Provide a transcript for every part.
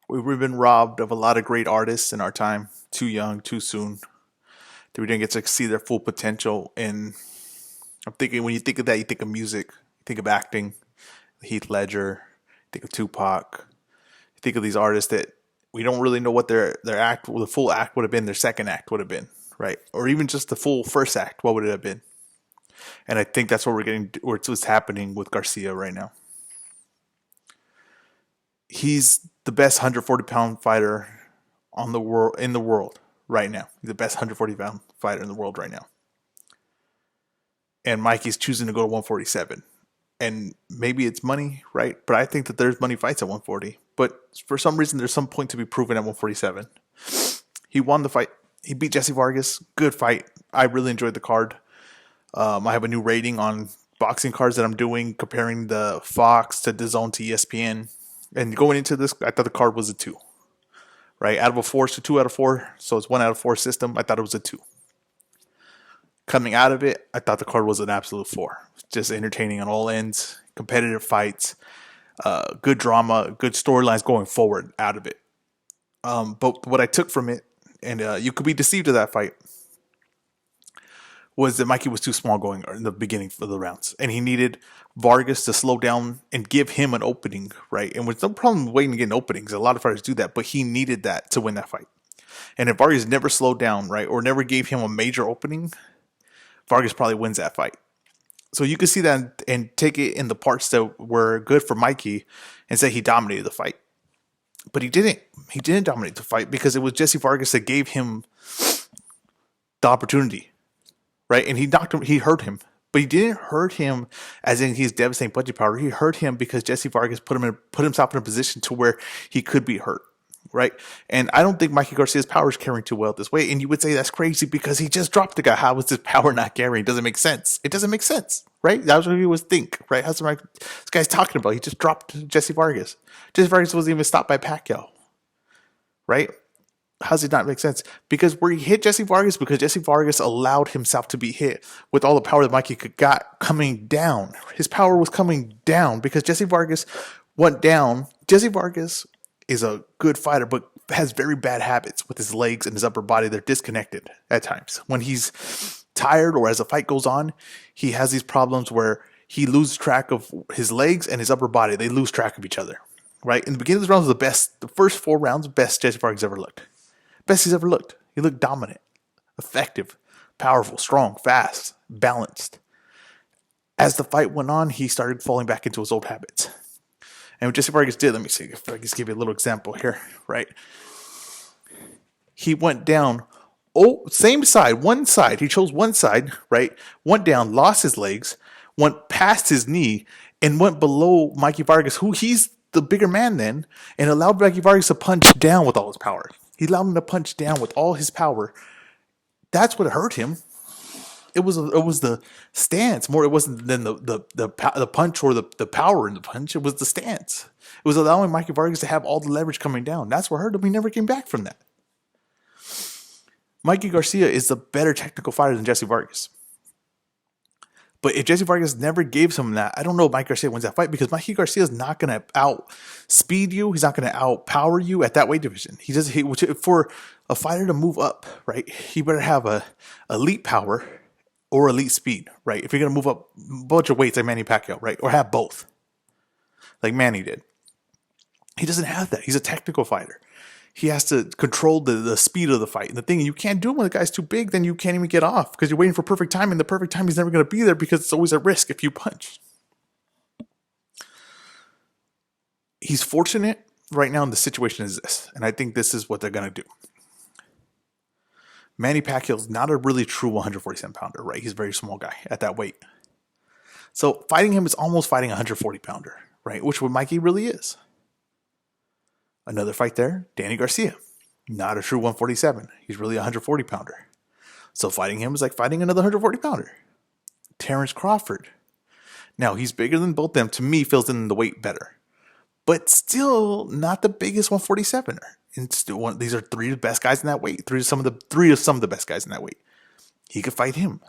We've been robbed of a lot of great artists in our time. Too young, too soon. That we didn't get to see their full potential. And I'm thinking when you think of that, you think of music, you think of acting, Heath Ledger, you think of Tupac, you think of these artists that we don't really know what their act, the full act would have been, their second act would have been, right? Or even just the full first act, what would it have been? And I think that's what we're getting, or it's what's happening with Garcia right now. He's the best 140-pound fighter on the world in the world right now. He's the best 140-pound fighter in the world right now. And Mikey's choosing to go to 147. And maybe it's money, right? But I think that there's money fights at 140. But for some reason, there's some point to be proven at 147. He won the fight. He beat Jessie Vargas. Good fight. I really enjoyed the card. I have a new rating on boxing cards that I'm doing, comparing the Fox to DAZN to ESPN. And going into this, I thought the card was a 2. Right? Out of a 4, it's a 2 out of 4. So it's 1 out of 4 system. I thought it was a 2. Coming out of it, I thought the card was an absolute 4. Just entertaining on all ends, competitive fights, good drama, good storylines going forward out of it. But what I took from it, and you could be deceived of that fight, was that Mikey was too small going in the beginning of the rounds. And he needed Vargas to slow down and give him an opening, right? And with no problem waiting to get openings. A lot of fighters do that, but he needed that to win that fight. And if Vargas never slowed down, right, or never gave him a major opening, Vargas probably wins that fight. So you can see that and take it in the parts that were good for Mikey and say he dominated the fight. But he didn't. He didn't dominate the fight because it was Jessie Vargas that gave him the opportunity. Right? And he knocked him, he hurt him. But he didn't hurt him as in he's devastating punching power. He hurt him because Jessie Vargas put himself in a position to where he could be hurt. Right? And I don't think Mikey Garcia's power is carrying too well this way. And you would say that's crazy because he just dropped the guy. How is his power not carrying? It doesn't make sense. It doesn't make sense. Right? That's what you would think. Right? That's what this guy's talking about. He just dropped Jessie Vargas. Jessie Vargas wasn't even stopped by Pacquiao. Right? How does it not make sense? Because where he hit Jessie Vargas, because Jessie Vargas allowed himself to be hit with all the power that Mikey got coming down. His power was coming down because Jessie Vargas went down. Jessie Vargas is a good fighter, but has very bad habits with his legs and his upper body. They're disconnected at times. When he's tired or as the fight goes on, he has these problems where he loses track of his legs and his upper body. They lose track of each other. Right? In the beginning of the rounds, the first 4 rounds, best Jessie Vargas ever looked. Best he's ever looked. He looked dominant, effective, powerful, strong, fast, balanced. As the fight went on, he started falling back into his old habits. And what Jessie Vargas did, let me see if I can just give you a little example here, right? He went down, same side, one side. He chose one side, right? Went down, lost his legs, went past his knee, and went below Mikey Vargas, who he's the bigger man then, and allowed Mikey Vargas to punch down with all his power. He allowed him to punch down with all his power. That's what hurt him. It was the stance more. It wasn't than the punch or the power in the punch. It was the stance. It was allowing Mikey Vargas to have all the leverage coming down. That's what hurt him. He never came back from that. Mikey Garcia is the better technical fighter than Jessie Vargas. But if Jessie Vargas never gave him that, I don't know if Mikey Garcia wins that fight because Mikey Garcia is not going to outspeed you. He's not going to outpower you at that weight division. For a fighter to move up, right, he better have a elite power or elite speed, right? If you're going to move up a bunch of weights like Manny Pacquiao, right, or have both, like Manny did. He doesn't have that. He's a technical fighter. He has to control the speed of the fight. And the thing, you can't do it when the guy's too big, then you can't even get off because you're waiting for perfect time, and the perfect time is never going to be there because it's always a risk if you punch. He's fortunate right now in the situation is this, and I think this is what they're going to do. Manny Pacquiao's not a really true 147-pounder, right? He's a very small guy at that weight. So fighting him is almost fighting a 140-pounder, right? Which what Mikey really is. Another fight there, Danny Garcia. Not a true 147. He's really a 140-pounder. So fighting him is like fighting another 140-pounder. Terrence Crawford. Now, he's bigger than both them. To me, fills in the weight better. But still not the biggest 147er. And still these are 3 of the best guys in that weight. Three of some of the best guys in that weight. He could fight him.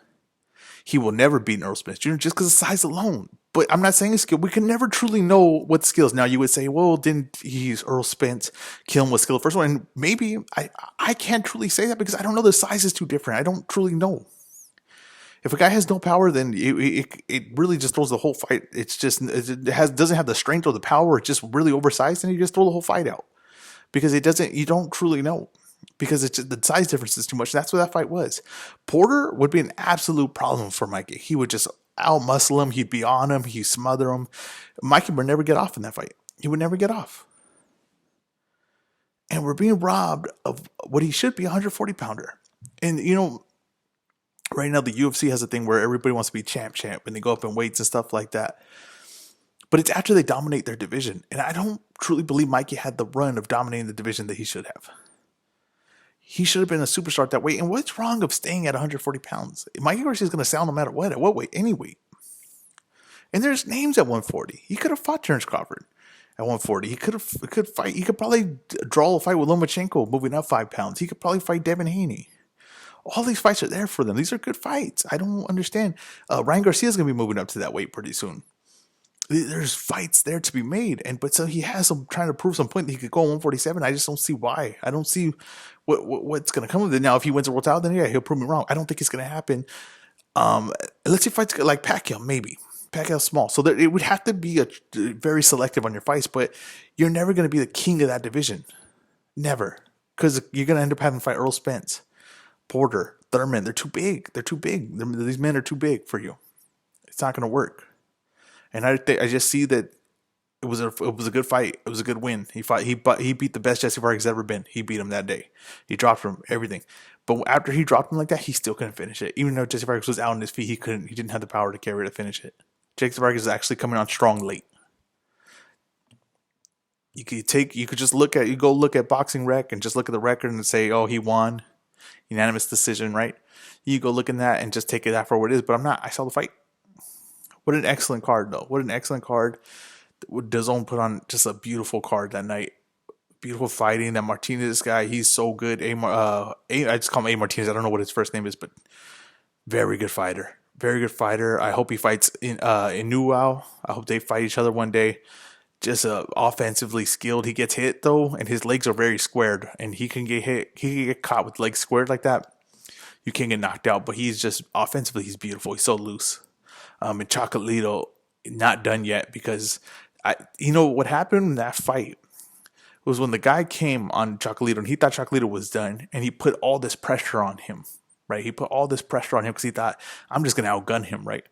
he will never beat Earl Spence Jr. just because of size alone. But I'm not saying his skill. We can never truly know what skills. Now you would say, well, didn't he's Earl Spence kill him with skill the first one? And maybe I can't truly say that because I don't know. The size is too different. I don't truly know. If a guy has no power, then it really just throws the whole fight. It's just doesn't have the strength or the power. It's just really oversized, and you just throw the whole fight out because it doesn't. You don't truly know because it's just, the size difference is too much. That's what that fight was. Porter would be an absolute problem for Mikey. He would just outmuscle him. He'd be on him. He'd smother him. Mikey would never get off in that fight. He would never get off. And we're being robbed of what he should be, a 140-pounder. And right now, the UFC has a thing where everybody wants to be champ, and they go up in weights and stuff like that. But it's after they dominate their division. And I don't truly believe Mikey had the run of dominating the division that he should have. He should have been a superstar at that weight. And what's wrong of staying at 140 pounds? Mikey Garcia is going to sell no matter what, at what weight, any weight. And there's names at 140. He could have fought Terrence Crawford at 140. He could fight. He could probably draw a fight with Lomachenko, moving up 5 pounds. He could probably fight Devin Haney. All these fights are there for them. These are good fights. I don't understand. Ryan Garcia is going to be moving up to that weight pretty soon. There's fights there to be made, but so he has some trying to prove some point that he could go 147. I just don't see why. I don't see what's going to come with it. Now, if he wins a world title, then yeah, he'll prove me wrong. I don't think it's going to happen. Let's see fights like Pacquiao, maybe. Pacquiao's small, so it would have to be very selective on your fights. But you're never going to be the king of that division, never, because you're going to end up having to fight Earl Spence, Porter, Thurman. They're too big. These men are too big for you. It's not going to work. And I just see that it was a good fight. It was a good win. He beat the best Jessie Vargas ever been. He beat him that day. He dropped him everything. But after he dropped him like that, he still couldn't finish it. Even though Jessie Vargas was out on his feet, he didn't have the power to carry to finish it. Jessie Vargas is actually coming on strong late. You go look at Boxing Rec and just look at the record and say, oh, he won. Unanimous decision, right? You go look at that and just take it out for what it is. But I'm not. I saw the fight. What an excellent card, though. What an excellent card. DAZN put on just a beautiful card that night. Beautiful fighting. That Martinez guy, he's so good. I just call him A. Martinez. I don't know what his first name is, but very good fighter. Very good fighter. I hope he fights in Nuau. I hope they fight each other one day. Just offensively skilled. He gets hit, though, and his legs are very squared. And he can get hit. He can get caught with legs squared like that. You can't get knocked out, but he's just offensively, he's beautiful. He's so loose. And Chocolatito, not done yet because what happened in that fight was when the guy came on Chocolatito and he thought Chocolatito was done and he put all this pressure on him, right? He put all this pressure on him because he thought, I'm just going to outgun him, right?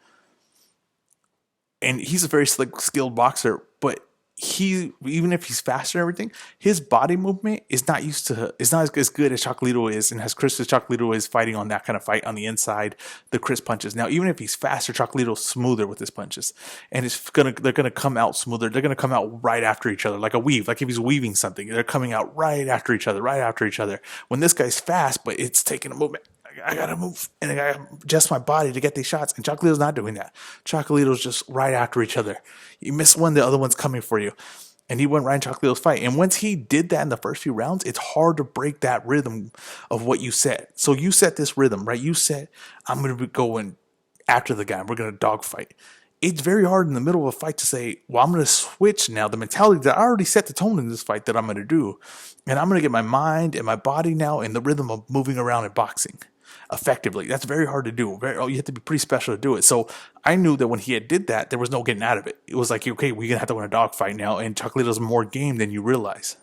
And he's a very skilled boxer, but even if he's faster and everything, his body movement is not as good as Chocolatito is and as crisp as Chocolatito is fighting on that kind of fight on the inside, the crisp punches. Now, even if he's faster, Chocolatito's smoother with his punches. And they're gonna come out smoother. They're gonna come out right after each other, like a weave. Like if he's weaving something, they're coming out right after each other. When this guy's fast, but it's taking a movement. I gotta move and I gotta adjust my body to get these shots. And Chocolatito's not doing that. Chocolatito's just right after each other. You miss one, the other one's coming for you. And he went right in Chocolatito's fight. And once he did that in the first few rounds, it's hard to break that rhythm of what you set. So you set this rhythm, right? You set, I'm gonna be going after the guy. We're gonna dogfight. It's very hard in the middle of a fight to say, well, I'm going to switch now the mentality that I already set the tone in this fight that I'm going to do. And I'm going to get my mind and my body now in the rhythm of moving around in boxing effectively. That's very hard to do. You have to be pretty special to do it. So I knew that when he did that, there was no getting out of it. It was like, okay, we're going to have to win a dogfight now. And Chocolatito's more game than you realize.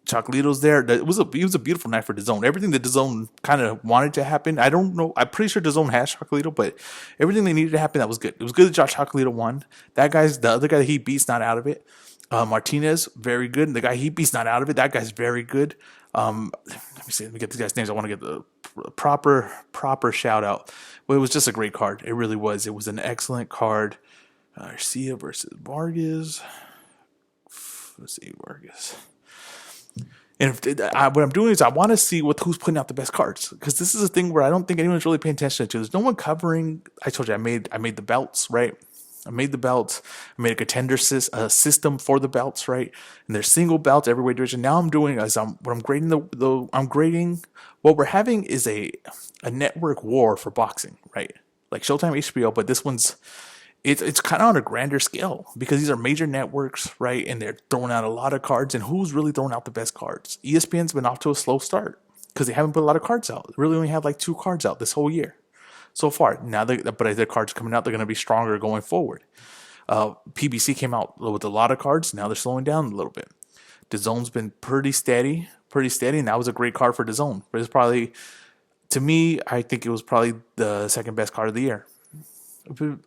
Chocolatito's there. It was a beautiful night for DAZN. Everything that DAZN kind of wanted to happen. I don't know. I'm pretty sure DAZN has Chocolatito, but everything they needed to happen, that was good. It was good that Josh Chocolatito won. The other guy that he beat's not out of it. Martinez, very good. And the guy he beat's not out of it. That guy's very good. Let me get these guys' names. I want to get the proper shout out. Well, it was just a great card. It really was. It was an excellent card. Garcia versus Vargas. Let's see, Vargas. And what I'm doing is I want to see who's putting out the best cards, because this is a thing where I don't think anyone's really paying attention to. There's no one covering. I told you I made the belts, right? I made the belts. I made a contender system for the belts, right? And there's single belts every weight division. Now I'm doing as I'm grading I'm grading. What we're having is a network war for boxing, right? Like Showtime, HBO, but this one's it's kind of on a grander scale because these are major networks, right? And they're throwing out a lot of cards. And who's really throwing out the best cards? ESPN's been off to a slow start because they haven't put a lot of cards out. They really only have like 2 cards out this whole year so far. Now, but as their cards coming out, they're going to be stronger going forward. PBC came out with a lot of cards. Now they're slowing down a little bit. DAZN's been pretty steady, and that was a great card for DAZN. But it's probably, to me, I think it was probably the second best card of the year.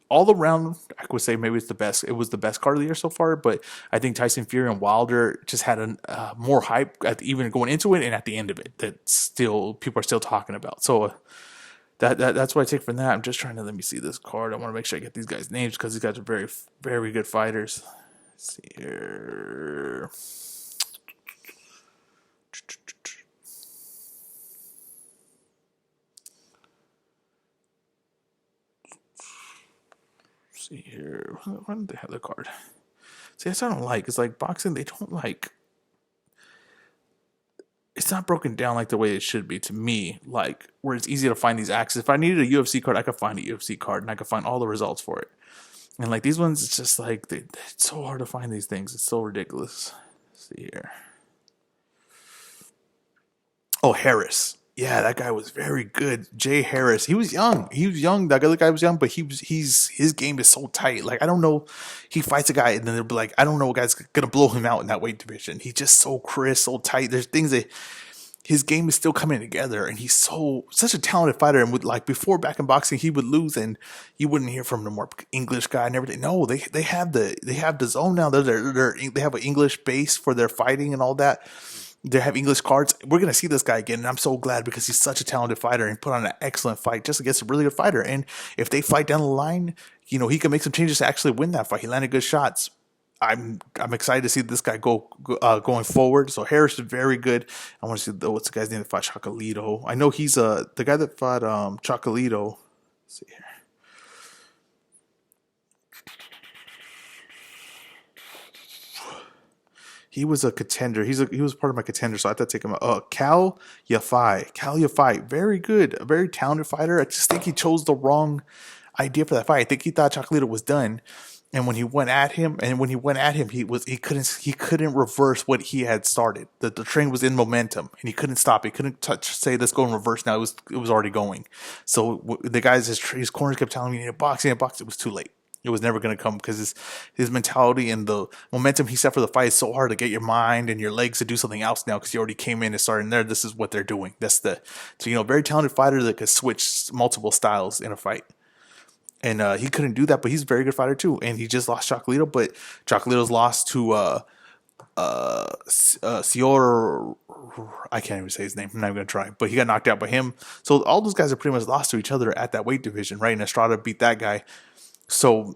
All around, I would say maybe it's the best. It was the best card of the year so far, but I think Tyson Fury and Wilder just had more hype even going into it and at the end of it that still people are still talking about. So that's what I take from that. I'm just trying to let me see this card. I want to make sure I get these guys' names because these guys are very, very good fighters. Let's see here. See here. Why don't they have the card? See, that's what I don't like. It's like boxing, they don't like. It's not broken down like the way it should be to me, like where it's easy to find these axes. If I needed a UFC card, I could find a UFC card and I could find all the results for it. And like these ones, it's just like it's so hard to find these things. It's so ridiculous. Let's see here. Oh, Harris. Yeah, that guy was very good. Jay Harris. He was young. That other guy was young, but his game is so tight. Like I don't know, he fights a guy and then they'll be like, I don't know what guy's gonna blow him out in that weight division. He's just so crisp, so tight. There's things that his game is still coming together, and he's such a talented fighter. And with like before back in boxing, he would lose, and you wouldn't hear from the more English guy and everything. No, they have the zone now. They have an English base for their fighting and all that. They have English cards. We're going to see this guy again, and I'm so glad because he's such a talented fighter and put on an excellent fight just against a really good fighter. And if they fight down the line, he can make some changes to actually win that fight. He landed good shots. I'm excited to see this guy going forward. So Harris is very good. I want to see what's the guy's name that fought Chocolito. I know he's the guy that fought Chocolito. Let's see here. He was a contender. He was part of my contender, so I had to take him out. Cal Yafai, very good, a very talented fighter. I just think he chose the wrong idea for that fight. I think he thought Chocolito was done, and when he went at him, he couldn't reverse what he had started. The train was in momentum, and he couldn't stop. He couldn't say let's go in reverse. Now it was already going. So the guys, his corners kept telling me, you need a box. It was too late. It was never going to come because his mentality and the momentum he set for the fight is so hard to get your mind and your legs to do something else now because he already came in and started there. This is what they're doing. Very talented fighter that could switch multiple styles in a fight. And he couldn't do that, but he's a very good fighter too. And he just lost Chocolito, but Chocolito's lost to Sior. I can't even say his name. I'm not even going to try. But he got knocked out by him. So all those guys are pretty much lost to each other at that weight division, right? And Estrada beat that guy. So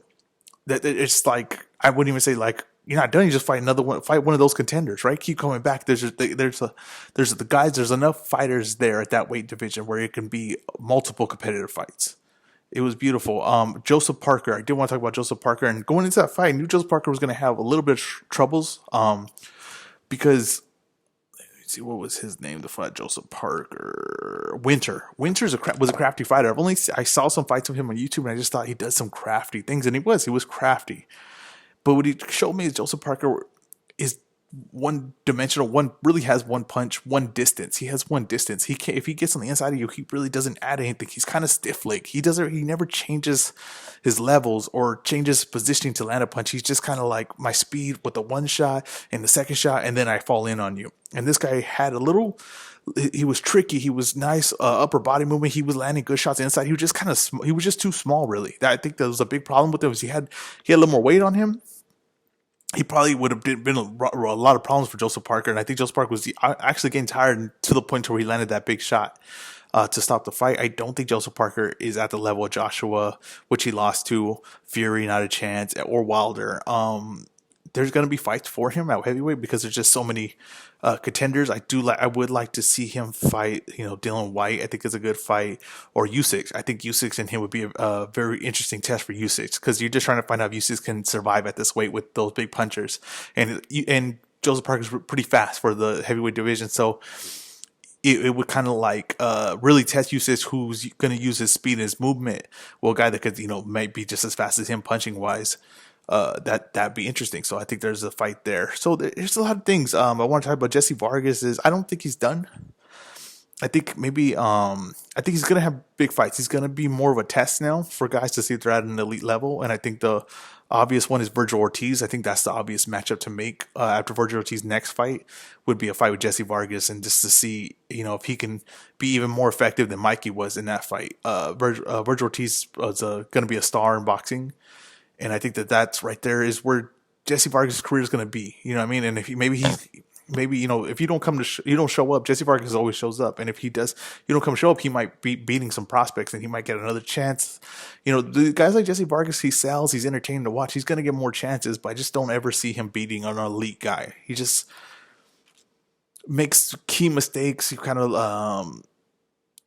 it's like I wouldn't even say like you're not done. You just fight another one. Fight one of those contenders, right? Keep coming back. There's the guys. There's enough fighters there at that weight division where it can be multiple competitive fights. It was beautiful. Joseph Parker. I did want to talk about Joseph Parker, and going into that fight, I knew Joseph Parker was going to have a little bit of troubles. Because see, what was his name? The fight Joseph Parker. Winter. Winter's was a crafty fighter. I saw some fights of him on YouTube, and I just thought he does some crafty things, and he was crafty. But what he showed me is Joseph Parker is one dimensional. One really has one punch, one distance. He has one distance. If he gets on the inside of you, he really doesn't add anything. He's kind of stiff leg. He never changes his levels or changes positioning to land a punch. He's just kind of like my speed with the one shot and the second shot, and then I fall in on you. And this guy had he was tricky. He was nice upper body movement. He was landing good shots inside. He was just he was just too small, really. I think that was a big problem with him. Was he had a little more weight on him. He probably would have been a lot of problems for Joseph Parker. And I think Joseph Parker was actually getting tired to the point where he landed that big shot to stop the fight. I don't think Joseph Parker is at the level of Joshua, which he lost to Fury, not a chance, or Wilder. there's going to be fights for him at heavyweight because there's just so many contenders. I would like to see him fight, Dylan White. I think is a good fight, or Usyk. I think Usyk and him would be a very interesting test for Usyk because you're just trying to find out if Usyk can survive at this weight with those big punchers, and Joseph Parker's pretty fast for the heavyweight division, so it would kind of like really test Usyk, who's going to use his speed and his movement. Well, a guy that could might be just as fast as him punching wise. That'd be interesting. So I think there's a fight there. So there's a lot of things. I want to talk about Jessie Vargas. I don't think he's done. I think maybe I think he's gonna have big fights. He's gonna be more of a test now for guys to see if they're at an elite level. And I think the obvious one is Virgil Ortiz. I think that's the obvious matchup to make after Virgil Ortiz's next fight would be a fight with Jessie Vargas, and just to see if he can be even more effective than Mikey was in that fight. Virgil Ortiz was going to be a star in boxing, and I think that's right there is where Jessie Vargas' career is going to be. You know what I mean? And if if you don't come to you don't show up, Jessie Vargas always shows up, and if he does, you don't come show up, he might be beating some prospects, and he might get another chance. The guys like Jessie Vargas, he sells, he's entertaining to watch. He's going to get more chances, but I just don't ever see him beating an elite guy. He just makes key mistakes. He kind of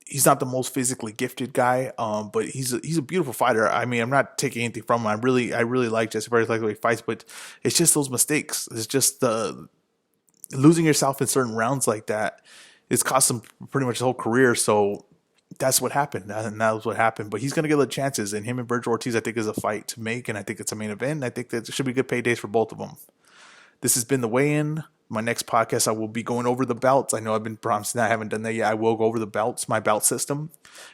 he's not the most physically gifted guy, but he's a beautiful fighter. I mean, I'm not taking anything from him. I really like Jessie Vargas, like the way he fights, but it's just those mistakes. It's just the losing yourself in certain rounds like that. It's cost him pretty much his whole career. So that's what happened, and that was what happened. But he's going to get the chances, and him and Virgil Ortiz, I think, is a fight to make, and I think it's a main event. I think that there should be good paydays for both of them. This has been the weigh-in. My next podcast, I will be going over the belts. I know I've been promising that. I haven't done that yet. I will go over the belts, my belt system,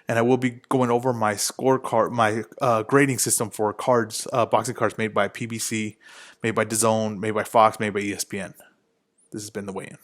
and I will be going over my scorecard, my grading system for cards, boxing cards made by PBC, made by DAZN, made by Fox, made by ESPN. This has been the weigh-in.